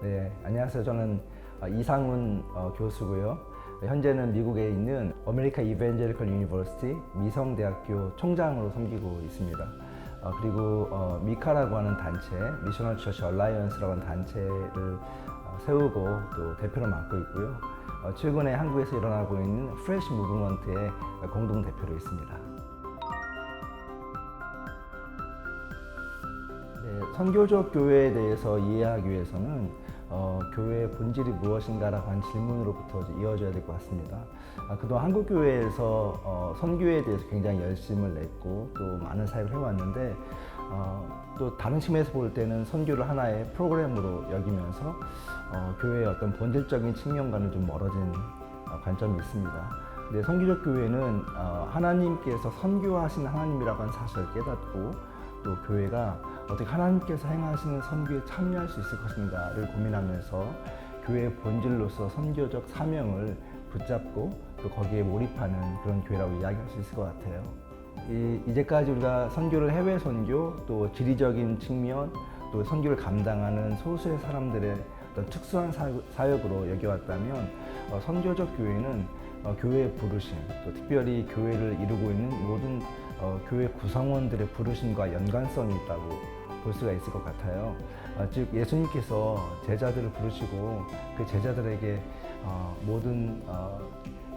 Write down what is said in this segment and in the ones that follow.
네, 안녕하세요. 저는 이상훈 교수고요. 현재는 미국에 있는 어메리카 이벤젤리컬 유니버시티 미성대학교 총장으로 섬기고 있습니다. 그리고 미카라고 하는 단체, 미셔널 처치 얼라이언스라고 하는 단체를 세우고 또 대표를 맡고 있고요. 최근에 한국에서 일어나고 있는 프레시 무브먼트의 공동 대표로 있습니다. 네, 선교적 교회에 대해서 이해하기 위해서는 교회의 본질이 무엇인가라고 하는 질문으로부터 이어져야 될 것 같습니다. 그동안 한국 교회에서 선교에 대해서 굉장히 열심을 냈고 또 많은 사역을 해왔는데 또 다른 측면에서 볼 때는 선교를 하나의 프로그램으로 여기면서 교회의 어떤 본질적인 측면과는 좀 멀어진 관점이 있습니다. 근데 선교적 교회는 하나님께서 선교하신 하나님이라고 하는 사실을 깨닫고 또 교회가 어떻게 하나님께서 행하시는 선교에 참여할 수 있을 것인가를 고민하면서 교회의 본질로서 선교적 사명을 붙잡고 또 거기에 몰입하는 그런 교회라고 이야기할 수 있을 것 같아요. 이제까지 우리가 선교를 해외 선교 또 지리적인 측면 또 선교를 감당하는 소수의 사람들의 어떤 특수한 사역으로 여겨왔다면 선교적 교회는 교회의 부르심 또 특별히 교회를 이루고 있는 모든 교회 구성원들의 부르심과 연관성이 있다고 볼 수가 있을 것 같아요. 즉 예수님께서 제자들을 부르시고 그 제자들에게 모든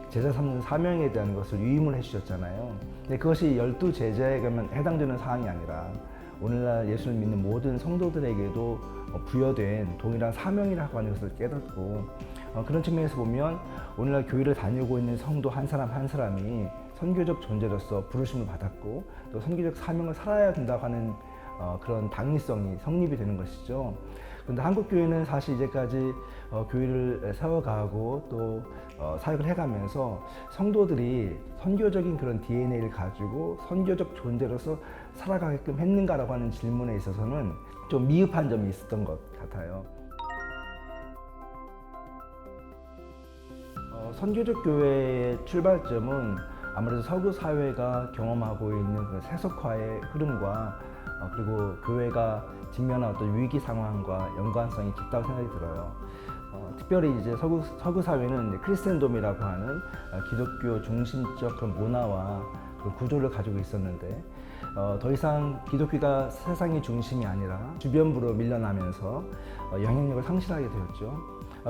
제자 삼는 사명에 대한 것을 위임을 해주셨잖아요. 근데 그것이 12제자에게만 해당되는 사항이 아니라 오늘날 예수를 믿는 모든 성도들에게도 부여된 동일한 사명이라고 하는 것을 깨닫고 그런 측면에서 보면 오늘날 교회를 다니고 있는 성도 한 사람 한 사람이 선교적 존재로서 부르심을 받았고 또 선교적 사명을 살아야 된다고 하는 그런 당위성이 성립이 되는 것이죠. 그런데 한국 교회는 사실 이제까지 교회를 세워가고 또 사역을 해가면서 성도들이 선교적인 그런 DNA를 가지고 선교적 존재로서 살아가게끔 했는가라고 하는 질문에 있어서는 좀 미흡한 점이 있었던 것 같아요. 선교적 교회의 출발점은 아무래도 서구 사회가 경험하고 있는 그 세속화의 흐름과 그리고 교회가 직면한 어떤 위기 상황과 연관성이 깊다고 생각이 들어요. 특별히 이제 서구 사회는 이제 크리스텐돔이라고 하는 기독교 중심적 그런 문화와 그 구조를 가지고 있었는데 더 이상 기독교가 세상의 중심이 아니라 주변부로 밀려나면서 영향력을 상실하게 되었죠.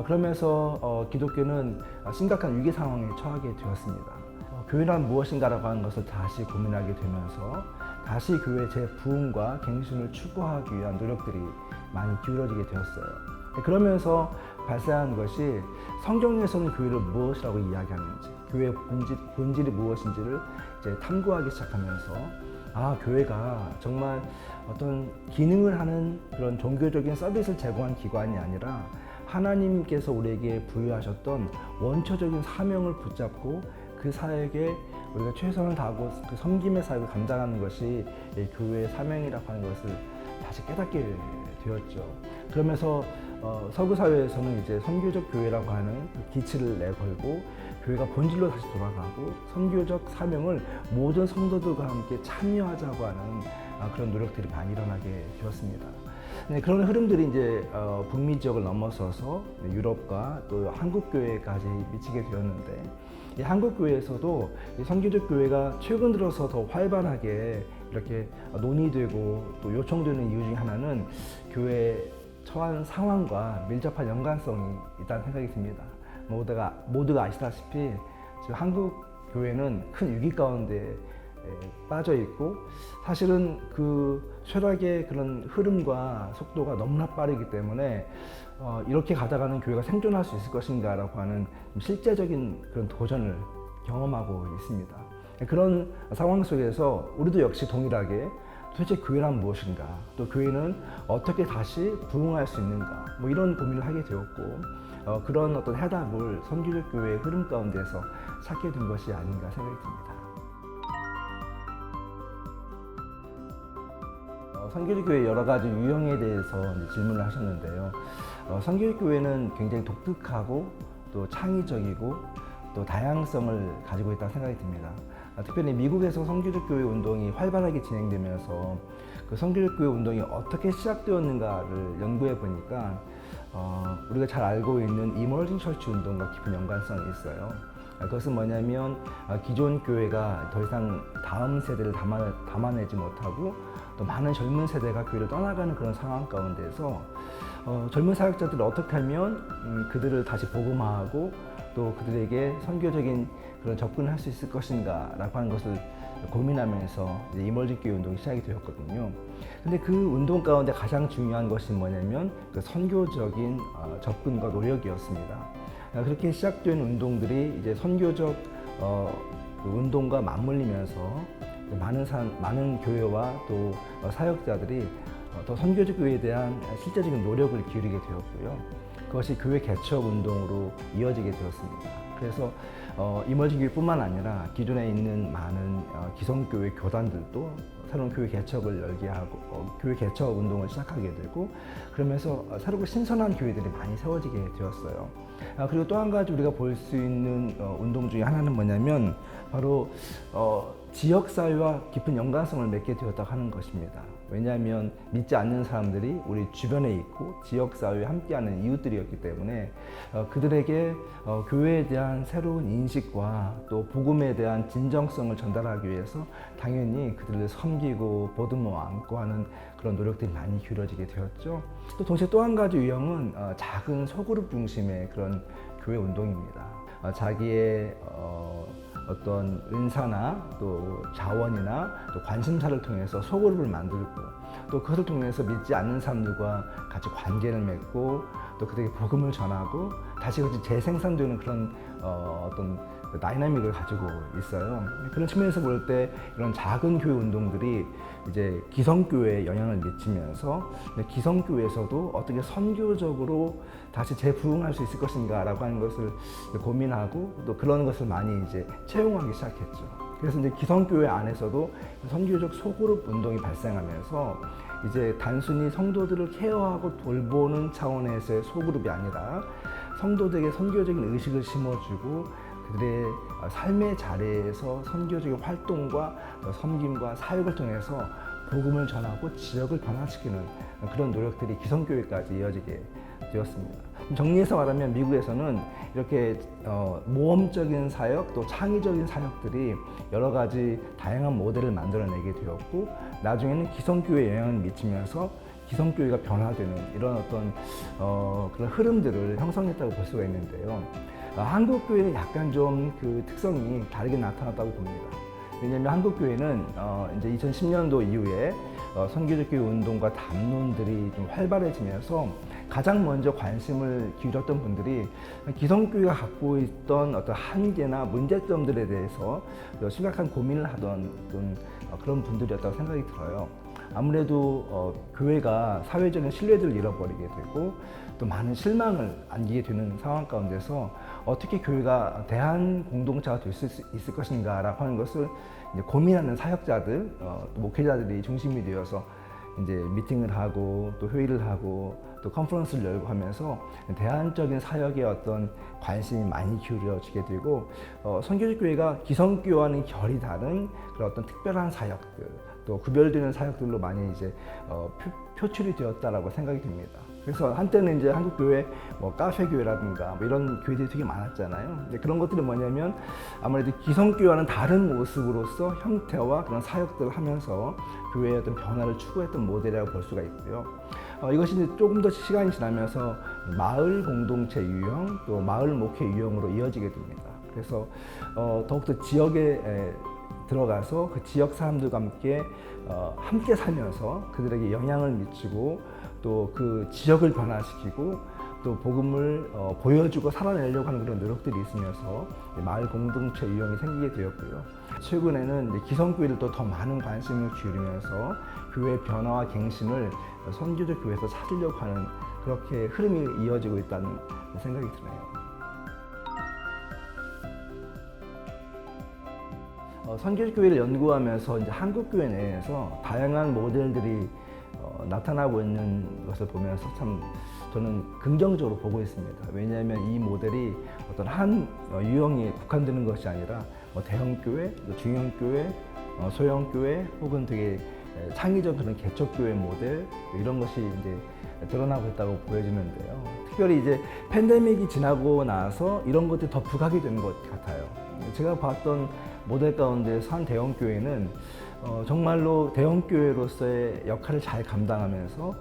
그러면서 기독교는 심각한 위기 상황에 처하게 되었습니다. 교회란 무엇인가라고 하는 것을 다시 고민하게 되면서 다시 교회 재부흥과 갱신을 추구하기 위한 노력들이 많이 기울어지게 되었어요. 그러면서 발생한 것이 성경에서는 교회를 무엇이라고 이야기하는지, 교회의 본질이 무엇인지를 이제 탐구하기 시작하면서 교회가 정말 어떤 기능을 하는 그런 종교적인 서비스를 제공한 기관이 아니라 하나님께서 우리에게 부여하셨던 원초적인 사명을 붙잡고 그 사역에 우리가 최선을 다하고 그 섬김의 사역을 감당하는 것이 교회의 사명이라고 하는 것을 다시 깨닫게 되었죠. 그러면서 서구 사회에서는 이제 선교적 교회라고 하는 그 기치를 내걸고 교회가 본질로 다시 돌아가고 선교적 사명을 모든 성도들과 함께 참여하자고 하는 그런 노력들이 많이 일어나게 되었습니다. 네, 그런 흐름들이 이제 북미 지역을 넘어서서 유럽과 또 한국 교회까지 미치게 되었는데 이 한국 교회에서도 이 선교적 교회가 최근 들어서 더 활발하게 이렇게 논의되고 또 요청되는 이유 중에 하나는 교회에 처한 상황과 밀접한 연관성이 있다는 생각이 듭니다. 모두가 아시다시피 지금 한국 교회는 큰 위기 가운데 빠져 있고 사실은 그 쇠락의 그런 흐름과 속도가 너무나 빠르기 때문에 이렇게 가다가는 교회가 생존할 수 있을 것인가라고 하는 실제적인 그런 도전을 경험하고 있습니다. 그런 상황 속에서 우리도 역시 동일하게 도대체 교회란 무엇인가, 또 교회는 어떻게 다시 부흥할 수 있는가, 뭐 이런 고민을 하게 되었고 그런 어떤 해답을 선교적 교회의 흐름 가운데서 찾게 된 것이 아닌가 생각이 듭니다. 선교적 교회의 여러 가지 유형에 대해서 질문을 하셨는데요. 선교적 교회는 굉장히 독특하고 또 창의적이고 또 다양성을 가지고 있다고 생각이 듭니다. 특별히 미국에서 선교적 교회 운동이 활발하게 진행되면서 그 선교적 교회 운동이 어떻게 시작되었는가를 연구해 보니까 우리가 잘 알고 있는 이머징 처치 운동과 깊은 연관성이 있어요. 그것은 뭐냐면 기존 교회가 더 이상 다음 세대를 담아내지 못하고 또 많은 젊은 세대가 교회를 떠나가는 그런 상황 가운데서 젊은 사역자들을 어떻게 하면 그들을 다시 복음화하고 또 그들에게 선교적인 그런 접근을 할 수 있을 것인가라고 하는 것을 고민하면서 이머징 교회 운동이 시작이 되었거든요. 근데 그 운동 가운데 가장 중요한 것이 뭐냐면 그 선교적인 접근과 노력이었습니다. 그렇게 시작된 운동들이 이제 선교적 그 운동과 맞물리면서 많은 교회와 또 사역자들이 더 선교적 교회에 대한 실제적인 노력을 기울이게 되었고요. 그것이 교회 개척 운동으로 이어지게 되었습니다. 그래서 이머징 교회뿐만 아니라 기존에 있는 많은 기성교회 교단들도 새로운 교회 개척을 열게 하고 교회 개척 운동을 시작하게 되고 그러면서 새롭고 신선한 교회들이 많이 세워지게 되었어요. 그리고 또 한 가지 우리가 볼 수 있는 운동 중에 하나는 뭐냐면 바로 지역사회와 깊은 연관성을 맺게 되었다고 하는 것입니다. 왜냐하면 믿지 않는 사람들이 우리 주변에 있고 지역사회에 함께하는 이웃들이었기 때문에 그들에게 교회에 대한 새로운 인식과 또 복음에 대한 진정성을 전달하기 위해서 당연히 그들을 섬기고 보듬어 안고 하는 그런 노력들이 많이 기울어지게 되었죠. 또 동시에 또 한 가지 유형은 작은 소그룹 중심의 그런 교회 운동입니다. 자기의 어떤 은사나 또 자원이나 또 관심사를 통해서 소그룹을 만들고 또 그것을 통해서 믿지 않는 사람들과 같이 관계를 맺고 또 그들에게 복음을 전하고 다시 그것이 재생산되는 그런 어떤 다이나믹을 가지고 있어요. 그런 측면에서 볼 때 이런 작은 교회 운동들이 이제 기성교회에 영향을 미치면서 기성교회에서도 어떻게 선교적으로 다시 재부흥할 수 있을 것인가라고 하는 것을 고민하고 또 그런 것을 많이 이제 채용하기 시작했죠. 그래서 이제 기성교회 안에서도 선교적 소그룹 운동이 발생하면서 이제 단순히 성도들을 케어하고 돌보는 차원에서의 소그룹이 아니라 성도들에게 선교적인 의식을 심어주고 그들의 삶의 자리에서 선교적인 활동과 섬김과 사역을 통해서 복음을 전하고 지역을 변화시키는 그런 노력들이 기성교회까지 이어지게 되었습니다. 정리해서 말하면 미국에서는 이렇게 모험적인 사역 또 창의적인 사역들이 여러 가지 다양한 모델을 만들어내게 되었고 나중에는 기성교회에 영향을 미치면서 기성교회가 변화되는 이런 어떤 그런 흐름들을 형성했다고 볼 수가 있는데요. 한국 교회는 약간 좀 그 특성이 다르게 나타났다고 봅니다. 왜냐하면 한국 교회는 이제 2010년도 이후에 선교적 교회 운동과 담론들이 좀 활발해지면서 가장 먼저 관심을 기울였던 분들이 기성교회가 갖고 있던 어떤 한계나 문제점들에 대해서 심각한 고민을 하던 그런 분들이었다고 생각이 들어요. 아무래도 교회가 사회적인 신뢰도를 잃어버리게 되고 또 많은 실망을 안기게 되는 상황 가운데서 어떻게 교회가 대한 공동체가 될 수 있을 것인가라고 하는 것을 이제 고민하는 사역자들, 또 목회자들이 중심이 되어서 이제 미팅을 하고 또 회의를 하고 또 컨퍼런스를 열고 하면서 대안적인 사역에 어떤 관심이 많이 기울여지게 되고 선교적 교회가 기성교회와는 결이 다른 그런 어떤 특별한 사역들 또 구별되는 사역들로 많이 이제 표출이 되었다라고 생각이 됩니다. 그래서 한때는 이제 한국 교회 카페 교회라든가 이런 교회들이 되게 많았잖아요. 근데 그런 것들이 뭐냐면 아무래도 기성교회와는 다른 모습으로서 형태와 그런 사역들을 하면서 교회의 어떤 변화를 추구했던 모델이라고 볼 수가 있고요. 이것이 이제 조금 더 시간이 지나면서 마을 공동체 유형 또 마을 목회 유형으로 이어지게 됩니다. 그래서 더욱더 지역에 들어가서 그 지역 사람들과 함께 살면서 그들에게 영향을 미치고 또 그 지역을 변화시키고 또 복음을 보여주고 살아내려고 하는 그런 노력들이 있으면서 마을 공동체 유형이 생기게 되었고요. 최근에는 이제 기성교회들도 더 많은 관심을 기울이면서 교회 변화와 갱신을 선교적 교회에서 찾으려고 하는 그렇게 흐름이 이어지고 있다는 생각이 드네요. 선교적 교회를 연구하면서 이제 한국 교회 내에서 다양한 모델들이 나타나고 있는 것을 보면서 참 저는 긍정적으로 보고 있습니다. 왜냐하면 이 모델이 어떤 한 유형에 국한되는 것이 아니라 대형교회, 중형교회, 소형교회 혹은 되게 창의적 그런 개척교회 모델 이런 것이 이제 드러나고 있다고 보여지는데요. 특별히 이제 팬데믹이 지나고 나서 이런 것들이 더 부각이 되는 것 같아요. 제가 봤던 모델 가운데서 한 대형 교회는 정말로 대형 교회로서의 역할을 잘 감당하면서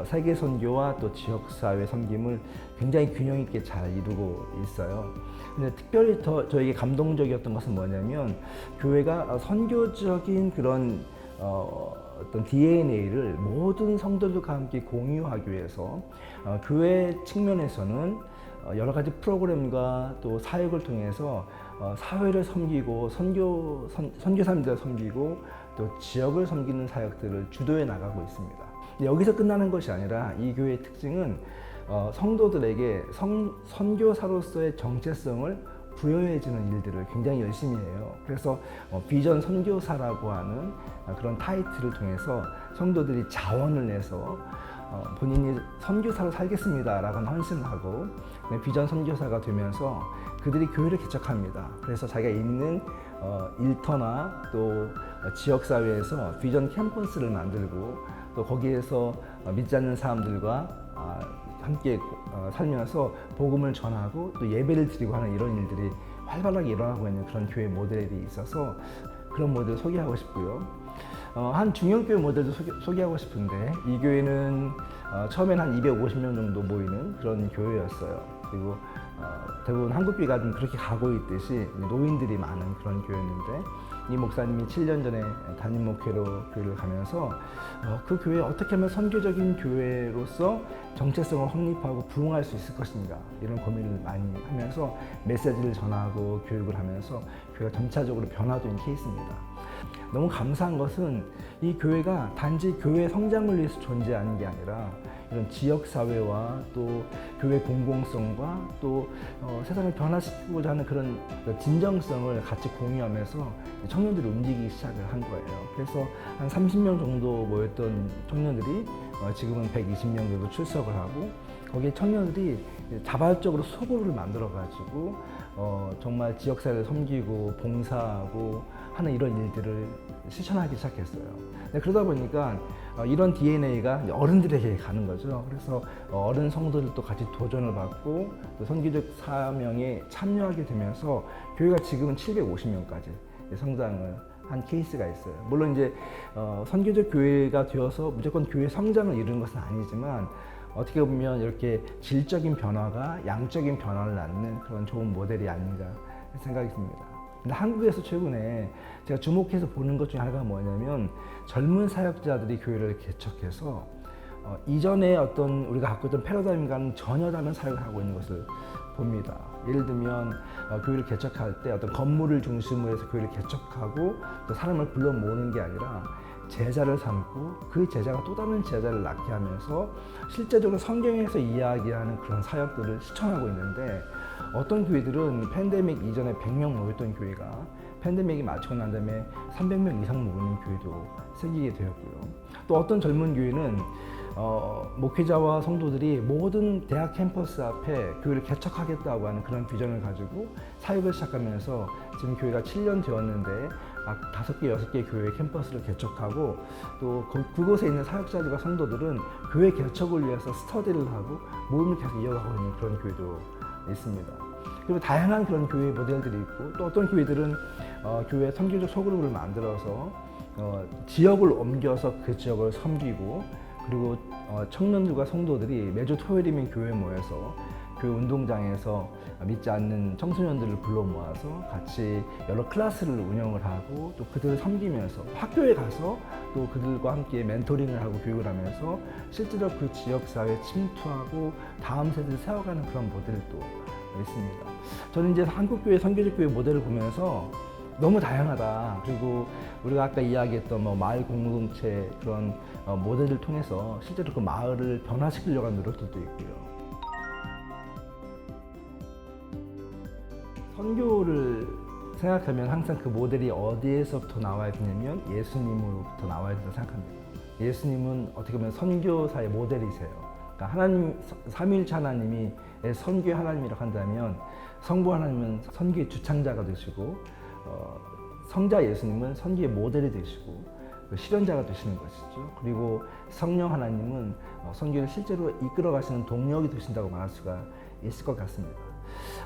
세계 선교와 또 지역 사회 섬김을 굉장히 균형 있게 잘 이루고 있어요. 근데 특별히 더 저에게 감동적이었던 것은 뭐냐면 교회가 선교적인 그런 어떤 DNA를 모든 성도들과 함께 공유하기 위해서 교회 측면에서는 여러 가지 프로그램과 또 사역을 통해서 사회를 섬기고 선교사님들을 섬기고 또 지역을 섬기는 사역들을 주도해 나가고 있습니다. 여기서 끝나는 것이 아니라 이 교회의 특징은 성도들에게 선교사로서의 정체성을 부여해주는 일들을 굉장히 열심히 해요. 그래서 비전 선교사라고 하는 그런 타이틀을 통해서 성도들이 자원을 내서 본인이 선교사로 살겠습니다라고 헌신을 하고 비전 선교사가 되면서 그들이 교회를 개척합니다. 그래서 자기가 있는 일터나 또 지역사회에서 비전 캠퍼스를 만들고 또 거기에서 믿지 않는 사람들과 함께 살면서 복음을 전하고 또 예배를 드리고 하는 이런 일들이 활발하게 일어나고 있는 그런 교회 모델이 있어서 그런 모델을 소개하고 싶고요. 한 중형교회 모델도 소개하고 싶은데 이 교회는 처음엔 한 250명 정도 모이는 그런 교회였어요. 그리고 대부분 한국교회가 좀 그렇게 가고 있듯이 노인들이 많은 그런 교회였는데 이 목사님이 7년 전에 담임 목회로 교회를 가면서 그 교회에 어떻게 하면 선교적인 교회로서 정체성을 확립하고 부흥할 수 있을 것인가 이런 고민을 많이 하면서 메시지를 전하고 교육을 하면서 교회가 점차적으로 변화된 케이스입니다. 너무 감사한 것은 이 교회가 단지 교회 성장을 위해서 존재하는 게 아니라 이런 지역사회와 또 교회 공공성과 또 세상을 변화시키고자 하는 그런 진정성을 같이 공유하면서 청년들이 움직이기 시작을 한 거예요. 그래서 한 30명 정도 모였던 청년들이 지금은 120명 정도 출석을 하고 거기에 청년들이 자발적으로 소그룹을 만들어 가지고 정말 지역사회를 섬기고 봉사하고 하는 이런 일들을 실천하기 시작했어요. 그러다 보니까 이런 DNA가 어른들에게 가는 거죠. 그래서 어른 성도들도 같이 도전을 받고 또 선교적 사명에 참여하게 되면서 교회가 지금은 750명까지 성장을 한 케이스가 있어요. 물론 이제 선교적 교회가 되어서 무조건 교회 성장을 이루는 것은 아니지만 어떻게 보면 이렇게 질적인 변화가 양적인 변화를 낳는 그런 좋은 모델이 아닌가 생각이 듭니다. 근데 한국에서 최근에 제가 주목해서 보는 것 중에 하나가 뭐냐면 젊은 사역자들이 교회를 개척해서 이전에 어떤 우리가 갖고 있던 패러다임과는 전혀 다른 사역을 하고 있는 것을 봅니다. 예를 들면 교회를 개척할 때 어떤 건물을 중심으로 해서 교회를 개척하고 또 사람을 불러 모으는 게 아니라 제자를 삼고 그 제자가 또 다른 제자를 낳게 하면서 실제적으로 성경에서 이야기하는 그런 사역들을 실천하고 있는데 어떤 교회들은 팬데믹 이전에 100명 모였던 교회가 팬데믹이 마치고 난 다음에 300명 이상 모이는 교회도 생기게 되었고요. 또 어떤 젊은 교회는 목회자와 성도들이 모든 대학 캠퍼스 앞에 교회를 개척하겠다고 하는 그런 비전을 가지고 사역을 시작하면서 지금 교회가 7년 되었는데 막 5개, 6개 교회 캠퍼스를 개척하고 또 그곳에 있는 사역자들과 성도들은 교회 개척을 위해서 스터디를 하고 모임을 계속 이어가고 있는 그런 교회도 있습니다. 그리고 다양한 그런 교회 모델들이 있고 또 어떤 교회들은 교회 선교적 소그룹을 만들어서 지역을 옮겨서 그 지역을 섬기고 그리고 청년들과 성도들이 매주 토요일이면 교회에 모여서 교회 운동장에서 믿지 않는 청소년들을 불러 모아서 같이 여러 클래스를 운영을 하고 또 그들을 섬기면서 학교에 가서 또 그들과 함께 멘토링을 하고 교육을 하면서 실제로 그 지역사회에 침투하고 다음 세대를 세워가는 그런 모델도 있습니다. 저는 이제 한국교회 선교적 교회 모델을 보면서 너무 다양하다. 그리고 우리가 아까 이야기했던 마을 공동체 그런 모델을 통해서 실제로 그 마을을 변화시키려고 하는 노력들도 있고요. 선교를 생각하면 항상 그 모델이 어디에서부터 나와야 되냐면 예수님으로부터 나와야 된다고 생각합니다. 예수님은 어떻게 보면 선교사의 모델이세요. 그러니까 하나님, 삼위일체 하나님이 선교의 하나님이라고 한다면 성부 하나님은 선교의 주창자가 되시고 성자 예수님은 선교의 모델이 되시고 그 실현자가 되시는 것이죠. 그리고 성령 하나님은 선교를 실제로 이끌어 가시는 동력이 되신다고 말할 수가 있을 것 같습니다.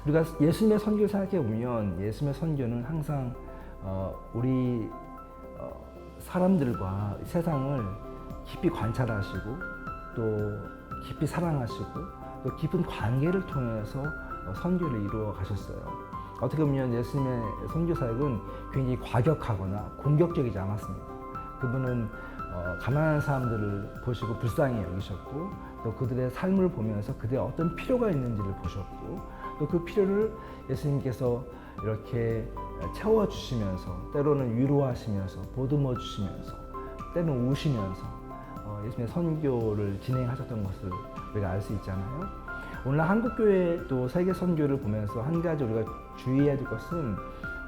우리가 예수님의 선교를 생각해 보면 예수님의 선교는 항상 우리 사람들과 세상을 깊이 관찰하시고 또 깊이 사랑하시고 또 깊은 관계를 통해서 선교를 이루어 가셨어요. 어떻게 보면 예수님의 선교 사역은 굉장히 과격하거나 공격적이지 않았습니다. 그분은 가난한 사람들을 보시고 불쌍히 여기셨고 또 그들의 삶을 보면서 그들의 어떤 필요가 있는지를 보셨고 또 그 필요를 예수님께서 이렇게 채워주시면서 때로는 위로하시면서 보듬어 주시면서 때로는 우시면서 예수님의 선교를 진행하셨던 것을 우리가 알 수 있잖아요. 오늘 한국교회 또 세계 선교를 보면서 한 가지 우리가 주의해야 될 것은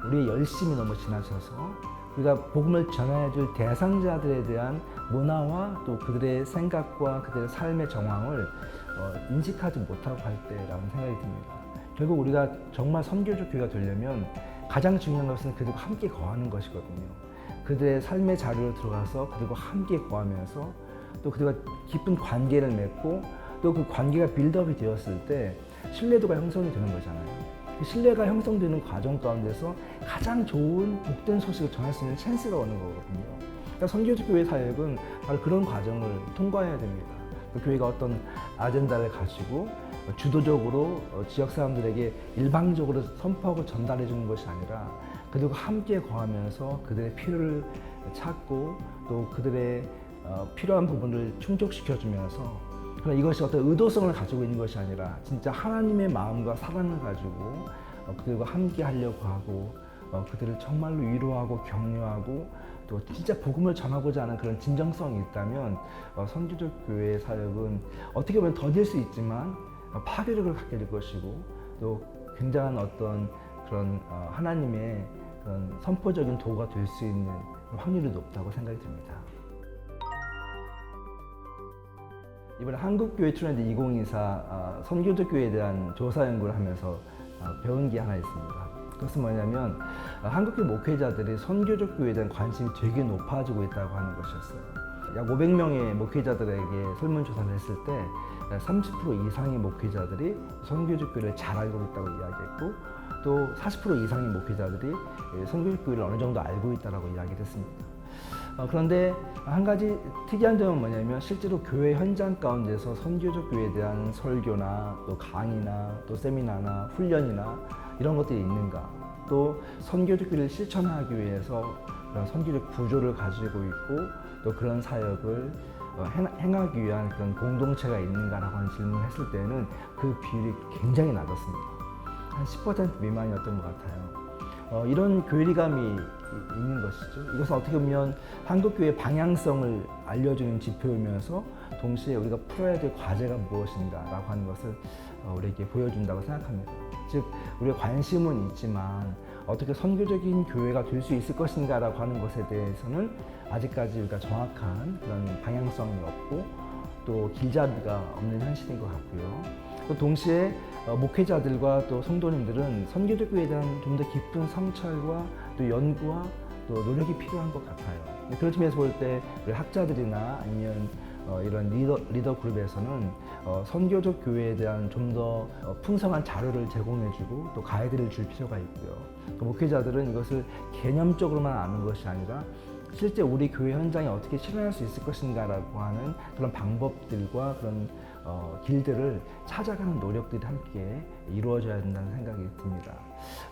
우리의 열심이 너무 지나쳐서 우리가 복음을 전해야 줄 대상자들에 대한 문화와 또 그들의 생각과 그들의 삶의 정황을 인식하지 못하고 할 때라는 생각이 듭니다. 결국 우리가 정말 선교적 교회가 되려면 가장 중요한 것은 그들과 함께 거하는 것이거든요. 그들의 삶의 자리로 들어가서 그들과 함께 거하면서 또 그들과 깊은 관계를 맺고 또 그 관계가 빌드업이 되었을 때 신뢰도가 형성이 되는 거잖아요. 그 신뢰가 형성되는 과정 가운데서 가장 좋은 복된 소식을 전할 수 있는 찬스가 오는 거거든요. 그러니까 선교적 교회 사역은 바로 그런 과정을 통과해야 됩니다. 그 교회가 어떤 아젠다를 가지고 주도적으로 지역 사람들에게 일방적으로 선포하고 전달해 주는 것이 아니라 그들과 함께 거하면서 그들의 필요를 찾고 또 그들의 필요한 부분을 충족시켜 주면서 그러나 이것이 어떤 의도성을 가지고 있는 것이 아니라 진짜 하나님의 마음과 사랑을 가지고 그들과 함께 하려고 하고 그들을 정말로 위로하고 격려하고 또 진짜 복음을 전하고자 하는 그런 진정성이 있다면 선교적 교회의 사역은 어떻게 보면 더딜 수 있지만 파괴력을 갖게 될 것이고 또 굉장한 어떤 그런 하나님의 그런 선포적인 도구가 될 수 있는 확률이 높다고 생각이 듭니다. 이번에 한국교회 트렌드 2024 선교적 교회에 대한 조사 연구를 하면서 배운 게 하나 있습니다. 그것은 뭐냐면 한국교회 목회자들이 선교적 교회에 대한 관심이 되게 높아지고 있다고 하는 것이었어요. 약 500명의 목회자들에게 설문조사를 했을 때 30% 이상의 목회자들이 선교적 교회를 잘 알고 있다고 이야기했고 또 40% 이상의 목회자들이 선교적 교회를 어느 정도 알고 있다고 이야기를 했습니다. 그런데 한 가지 특이한 점은 뭐냐면 실제로 교회 현장 가운데서 선교적 교회에 대한 설교나 또 강의나 또 세미나나 훈련이나 이런 것들이 있는가, 또 선교적 교회를 실천하기 위해서 그런 선교적 구조를 가지고 있고 또 그런 사역을 행하기 위한 그런 공동체가 있는가라고 하는 질문을 했을 때는 그 비율이 굉장히 낮았습니다. 한 10% 미만이었던 것 같아요. 이런 괴리감이 있는 것이죠. 이것은 어떻게 보면 한국교회의 방향성을 알려주는 지표이면서 동시에 우리가 풀어야 될 과제가 무엇인가라고 하는 것을 우리에게 보여준다고 생각합니다. 즉 우리의 관심은 있지만 어떻게 선교적인 교회가 될 수 있을 것인가라고 하는 것에 대해서는 아직까지 우리가 정확한 그런 방향성이 없고 또 길잡이가 없는 현실인 것 같고요. 또 동시에 목회자들과 또 성도님들은 선교적 교회에 대한 좀 더 깊은 성찰과 또 연구와 또 노력이 필요한 것 같아요. 그런 점에서 볼 때 우리 학자들이나 아니면 이런 리더 그룹에서는 선교적 교회에 대한 좀 더 풍성한 자료를 제공해주고 또 가이드를 줄 필요가 있고요. 또 목회자들은 이것을 개념적으로만 아는 것이 아니라 실제 우리 교회 현장에 어떻게 실현할 수 있을 것인가라고 하는 그런 방법들과 그런 길들을 찾아가는 노력들이 함께 이루어져야 된다는 생각이 듭니다.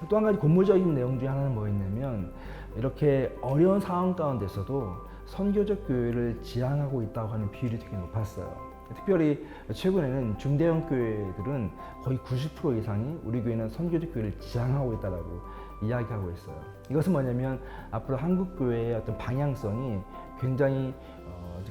또 한 가지 고무적인 내용 중에 하나는 뭐였냐면 이렇게 어려운 상황 가운데서도 선교적 교회를 지향하고 있다고 하는 비율이 되게 높았어요. 특별히 최근에는 중대형 교회들은 거의 90% 이상이 우리 교회는 선교적 교회를 지향하고 있다고 이야기하고 있어요. 이것은 뭐냐면 앞으로 한국 교회의 어떤 방향성이 굉장히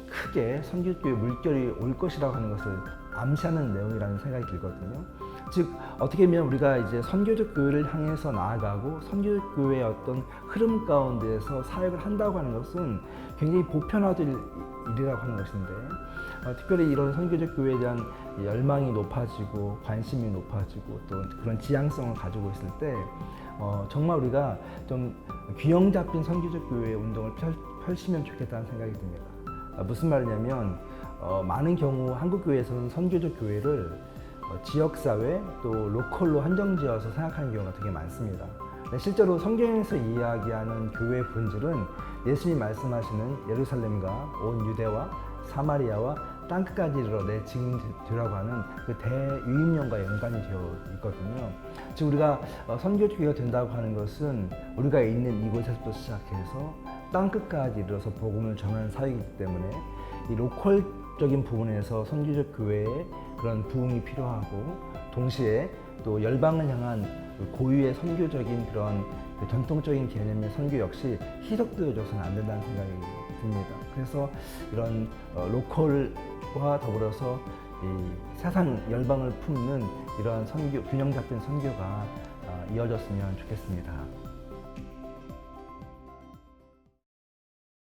크게 선교적 교회 물결이 올 것이라고 하는 것을 암시하는 내용이라는 생각이 들거든요. 즉 어떻게 보면 우리가 이제 선교적 교회를 향해서 나아가고 선교적 교회의 어떤 흐름 가운데서 사역을 한다고 하는 것은 굉장히 보편화될 일이라고 하는 것인데 특별히 이런 선교적 교회에 대한 열망이 높아지고 관심이 높아지고 또 그런 지향성을 가지고 있을 때 정말 우리가 좀 균형 잡힌 선교적 교회 운동을 펼치면 좋겠다는 생각이 듭니다. 무슨 말이냐면 많은 경우 한국 교회에서는 선교적 교회를 지역사회 또 로컬로 한정지어서 생각하는 경우가 되게 많습니다. 실제로 성경에서 이야기하는 교회의 본질은 예수님이 말씀하시는 예루살렘과 온 유대와 사마리아와 땅끝까지 이르러 내 증인 되라고 하는 그 대유임령과 연관이 되어 있거든요. 즉 우리가 선교주기가 된다고 하는 것은 우리가 있는 이곳에서부터 시작해서 땅끝까지 이르러서 복음을 전하는 사역이기 때문에 이 로컬적인 부분에서 선교적 교회의 그런 부흥이 필요하고 동시에 또 열방을 향한 고유의 선교적인 그런 전통적인 개념의 선교 역시 희석되어져서는 안 된다는 생각이 듭니다. 그래서 이런 로컬과 더불어서 이 세상 열방을 품는 이러한 선교, 균형 잡힌 선교가 이어졌으면 좋겠습니다.